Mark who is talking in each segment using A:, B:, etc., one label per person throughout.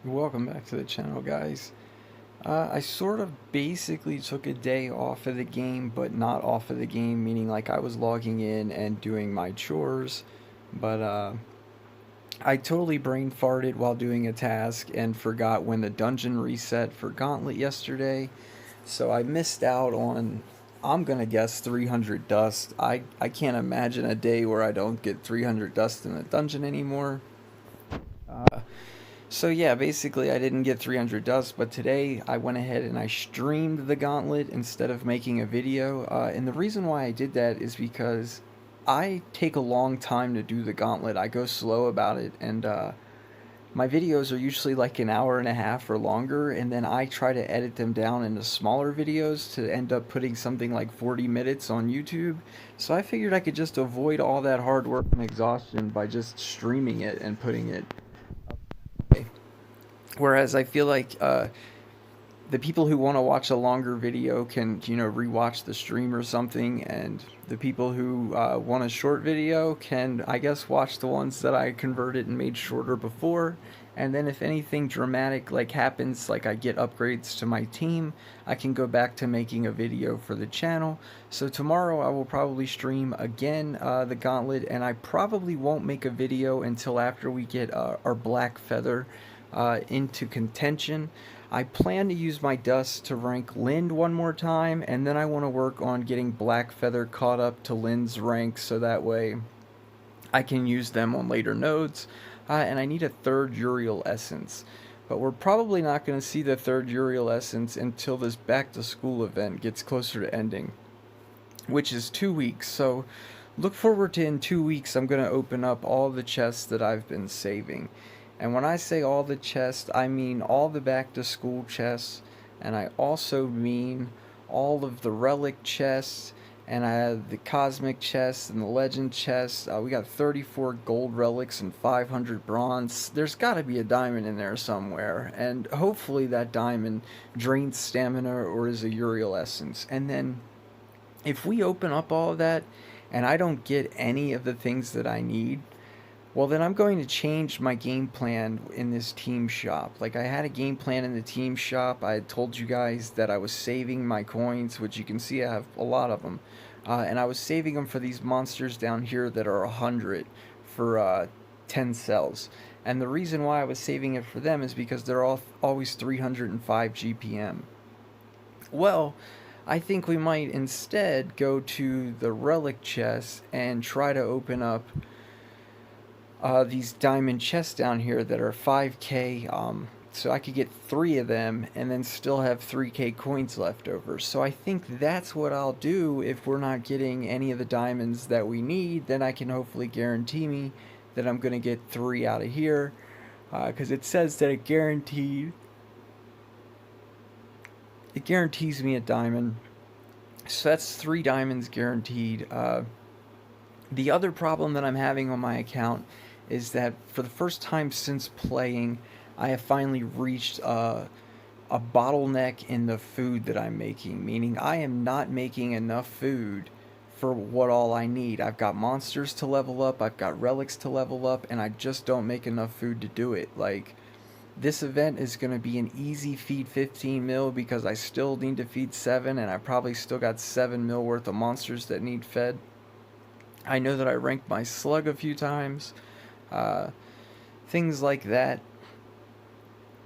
A: Welcome back to the channel, guys. I sort of basically took a day off of the game, but not off of the game, meaning like I was logging in and doing my chores, but I totally brain farted while doing a task and forgot when the dungeon reset for Gauntlet yesterday, so I missed out on, I'm gonna guess, 300 dust. I can't imagine a day where I don't get 300 dust in a dungeon anymore. So yeah, basically I didn't get 300 dust, but today I went ahead and I streamed the Gauntlet instead of making a video. And the reason why I did that is because I take a long time to do the Gauntlet. I go slow about it, and my videos are usually like an hour and a half or longer, and then I try to edit them down into smaller videos to end up putting something like 40 minutes on YouTube. So I figured I could just avoid all that hard work and exhaustion by just streaming it and putting it. Whereas I feel like the people who want to watch a longer video can, rewatch the stream or something, and the people who want a short video can, I guess, watch the ones that I converted and made shorter before. And then if anything dramatic like happens, like I get upgrades to my team, I can go back to making a video for the channel. So tomorrow I will probably stream again the Gauntlet, and I probably won't make a video until after we get our Black Feather into contention. I plan to use my dust to rank Lind one more time, and then I want to work on getting Black Feather caught up to Lind's rank so that way I can use them on later nodes. And I need a third Uriel Essence. But we're probably not going to see the third Uriel Essence until this back to school event gets closer to ending, which is 2 weeks. So look forward to, in 2 weeks, I'm going to open up all the chests that I've been saving. And when I say all the chests, I mean all the back to school chests, and I also mean all of the relic chests, and I have the cosmic chests and the legend chests. We got 34 gold relics and 500 bronze. There's got to be a diamond in there somewhere, and hopefully that diamond drains stamina or is a Uriel essence. And then if we open up all of that and I don't get any of the things that I need, well, then I'm going to change my game plan in this team shop. Like, I had a game plan in the team shop. I had told you guys that I was saving my coins, which you can see I have a lot of them. And I was saving them for these monsters down here that are 100 for 10 cells. And the reason why I was saving it for them is because they're always 305 GPM. Well, I think we might instead go to the relic chest and try to open up these diamond chests down here that are 5k, so I could get 3 of them and then still have 3k coins left over. So I think that's what I'll do. If we're not getting any of the diamonds that we need, then I can hopefully guarantee me that I'm going to get 3 out of here, because it says that it guarantees me a diamond. So that's 3 diamonds guaranteed. The other problem that I'm having on my account is that for the first time since playing, I have finally reached a bottleneck in the food that I'm making, meaning I am not making enough food for what all I need. I've got monsters to level up, I've got relics to level up, and I just don't make enough food to do it. Like, this event is going to be an easy feed 15 mil because I still need to feed 7, and I probably still got 7 mil worth of monsters that need fed. I know that I ranked my slug a few times, things like that.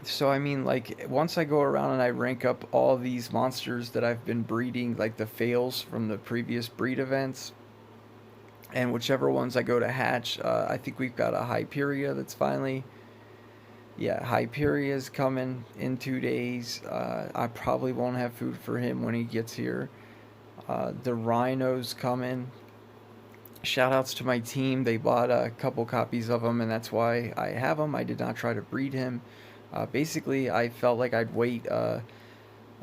A: So I mean, like, once I go around and I rank up all these monsters that I've been breeding, like the fails from the previous breed events, and whichever ones I go to hatch, I think we've got a Hyperia that's finally, yeah, Hyperia's coming in 2 days. I probably won't have food for him when he gets here. The Rhino's coming. Shoutouts to my team. They bought a couple copies of them, and that's why I have them. I did not try to breed him. Basically, I felt like I'd wait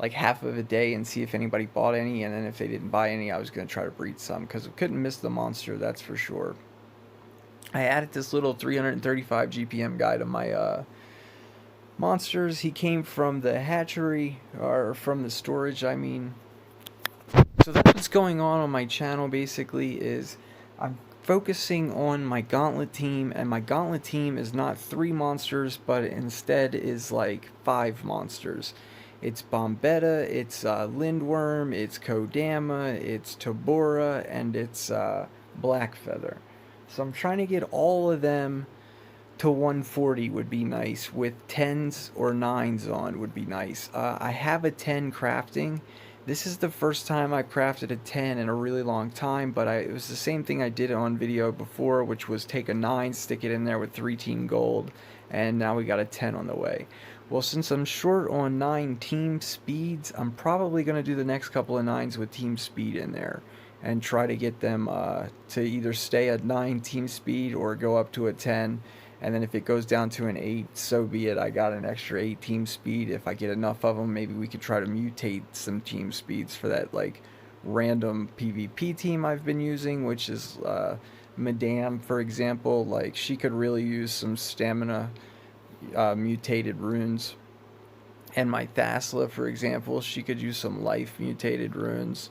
A: like half of a day and see if anybody bought any, and then if they didn't buy any, I was going to try to breed some, because I couldn't miss the monster, that's for sure. I added this little 335 GPM guy to my monsters. He came from the hatchery, or from the storage, I mean. So that's what's going on my channel, basically, is focusing on my Gauntlet team, and my Gauntlet team is not 3 monsters, but instead is like 5 monsters. It's Bombetta, it's Lindworm, it's Kodama, it's Tabora, and it's Blackfeather. So I'm trying to get all of them to 140 would be nice, with 10s or 9s on would be nice. I have a 10 crafting. This is the first time I've crafted a 10 in a really long time, but it was the same thing I did on video before, which was take a 9, stick it in there with 3 team gold, and now we got a 10 on the way. Well, since I'm short on 9 team speeds, I'm probably going to do the next couple of 9s with team speed in there and try to get them to either stay at 9 team speed or go up to a 10. And then if it goes down to an 8, so be it. I got an extra 8 team speed. If I get enough of them, maybe we could try to mutate some team speeds for that like random PvP team I've been using, which is Madame, for example. Like, she could really use some stamina mutated runes. And my Thasla, for example, she could use some life mutated runes.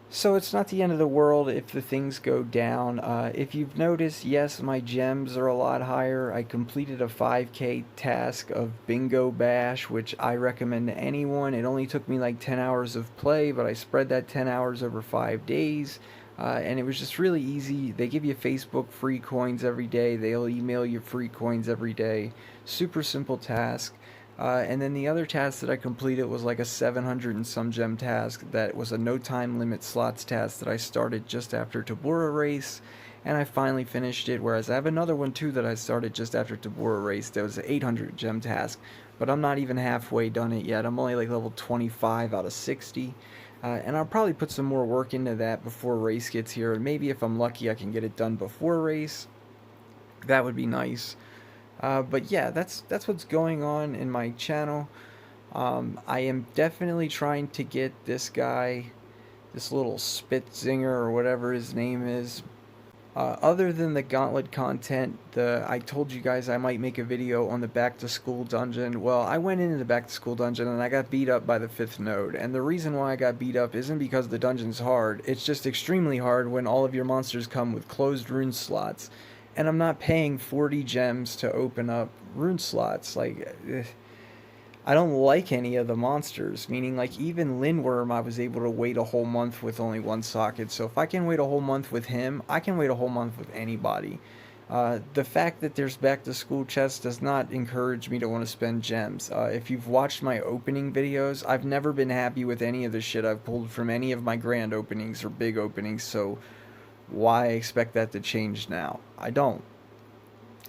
A: So it's not the end of the world if the things go down. If you've noticed, yes, my gems are a lot higher. I completed a 5k task of Bingo Bash, which I recommend to anyone. It only took me like 10 hours of play, but I spread that 10 hours over 5 days. And it was just really easy. They give you Facebook free coins every day. They'll email you free coins every day. Super simple task. And then the other task that I completed was like a 700 and some gem task that was a no time limit slots task that I started just after Tabora race, and I finally finished it. Whereas I have another one too that I started just after Tabora race that was an 800 gem task, but I'm not even halfway done it yet. I'm only like level 25 out of 60. And I'll probably put some more work into that before race gets here, and maybe if I'm lucky I can get it done before race. That would be nice. But yeah, that's what's going on in my channel. I am definitely trying to get this guy, this little Spitzinger or whatever his name is. Other than the Gauntlet content, I told you guys I might make a video on the back to school dungeon. Well, I went into the back to school dungeon and I got beat up by the 5th node. And the reason why I got beat up isn't because the dungeon's hard. It's just extremely hard when all of your monsters come with closed rune slots. And I'm not paying 40 gems to open up rune slots. Like, I don't like any of the monsters. Meaning, like, even Lindworm, I was able to wait a whole month with only 1 socket. So if I can wait a whole month with him, I can wait a whole month with anybody. The fact that there's back to school chests does not encourage me to want to spend gems. If you've watched my opening videos, I've never been happy with any of the shit I've pulled from any of my grand openings or big openings. So why expect that to change now? I don't.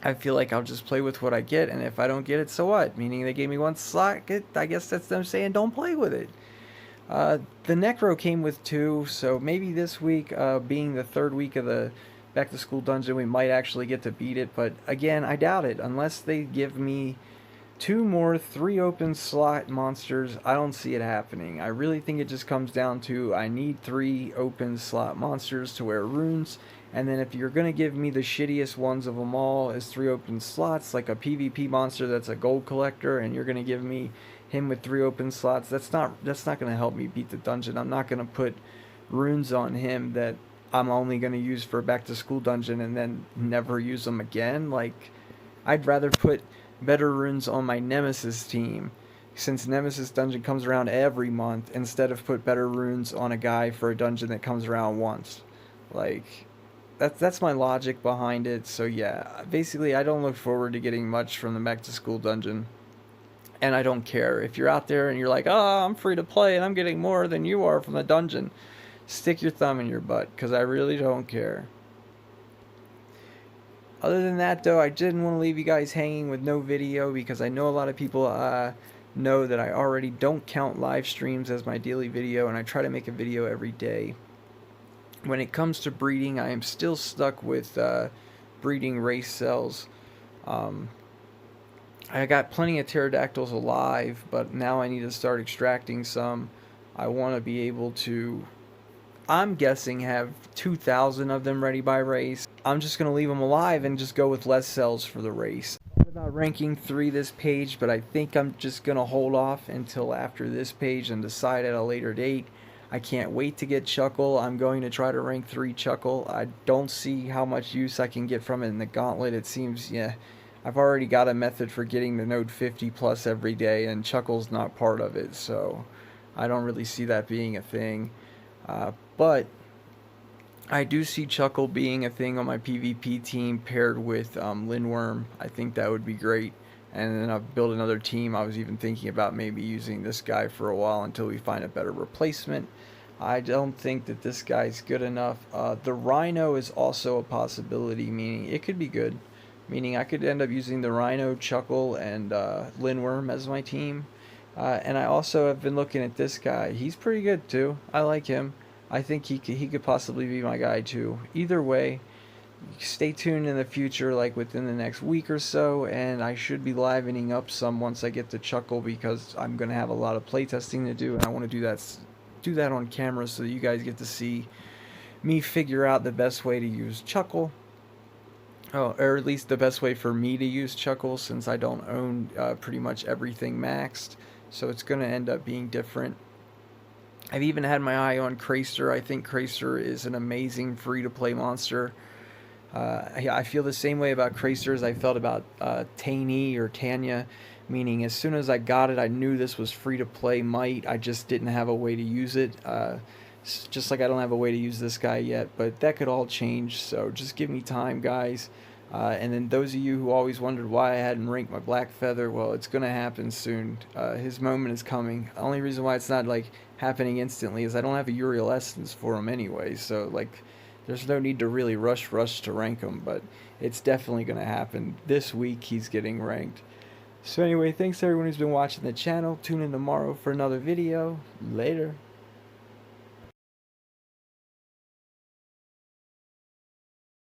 A: I feel like I'll just play with what I get, and if I don't get it, so what? Meaning they gave me 1 slot, I guess that's them saying don't play with it. The Necro came with 2, so maybe this week, being the 3rd week of the back to school dungeon, we might actually get to beat it, but again, I doubt it. Unless they give me 2 more 3 open slot monsters, I don't see it happening. I really think it just comes down to I need 3 open slot monsters to wear runes, and then if you're going to give me the shittiest ones of them all as 3 open slots, like a PvP monster that's a gold collector, and you're going to give me him with 3 open slots, that's not going to help me beat the dungeon. I'm not going to put runes on him that I'm only going to use for a back to school dungeon and then never use them again. Like, I'd rather put better runes on my Nemesis team, since Nemesis dungeon comes around every month, instead of put better runes on a guy for a dungeon that comes around once. Like, that's my logic behind it. So yeah, basically I don't look forward to getting much from the back to school dungeon, and I don't care if you're out there and you're like, oh, I'm free to play and I'm getting more than you are from the dungeon. Stick your thumb in your butt, because I really don't care. Other than that, though, I didn't want to leave you guys hanging with no video, because I know a lot of people know that I already don't count live streams as my daily video, and I try to make a video every day. When it comes to breeding, I am still stuck with breeding race cells. I got plenty of pterodactyls alive, but now I need to start extracting some. I want to be able to, I'm guessing, have 2,000 of them ready by race. I'm just going to leave them alive and just go with less cells for the race. I thought about ranking 3 this page, but I think I'm just going to hold off until after this page and decide at a later date. I can't wait to get Chuckle. I'm going to try to rank 3 Chuckle. I don't see how much use I can get from it in the Gauntlet. It seems, yeah, I've already got a method for getting the node 50 plus every day, and Chuckle's not part of it, so I don't really see that being a thing. But I do see Chuckle being a thing on my PvP team paired with Lindworm. I think that would be great. And then I'll build another team. I was even thinking about maybe using this guy for a while until we find a better replacement. I don't think that this guy's good enough. The Rhino is also a possibility, meaning it could be good. Meaning I could end up using the Rhino, Chuckle, and Lindworm as my team. And I also have been looking at this guy. He's pretty good too. I like him. I think he could possibly be my guy too. Either way, stay tuned in the future, like within the next week or so, and I should be livening up some once I get to Chuckle, because I'm gonna have a lot of playtesting to do, and I want to do that on camera so that you guys get to see me figure out the best way to use Chuckle. Oh, or at least the best way for me to use Chuckle, since I don't own pretty much everything maxed, so it's gonna end up being different. I've even had my eye on Cracer. I think Cracer is an amazing free-to-play monster. I feel the same way about Cracer as I felt about Tani or Tanya, meaning as soon as I got it, I knew this was free-to-play might. I just didn't have a way to use it. Just like I don't have a way to use this guy yet, but that could all change, so just give me time, guys. And then those of you who always wondered why I hadn't ranked my Black Feather, well, it's going to happen soon. His moment is coming. The only reason why it's not like happening instantly is I don't have a Uriel Essence for him anyway, so like there's no need to really rush to rank him, but it's definitely going to happen. This week he's getting ranked. So anyway, thanks to everyone who's been watching the channel. Tune in tomorrow for another video. Later.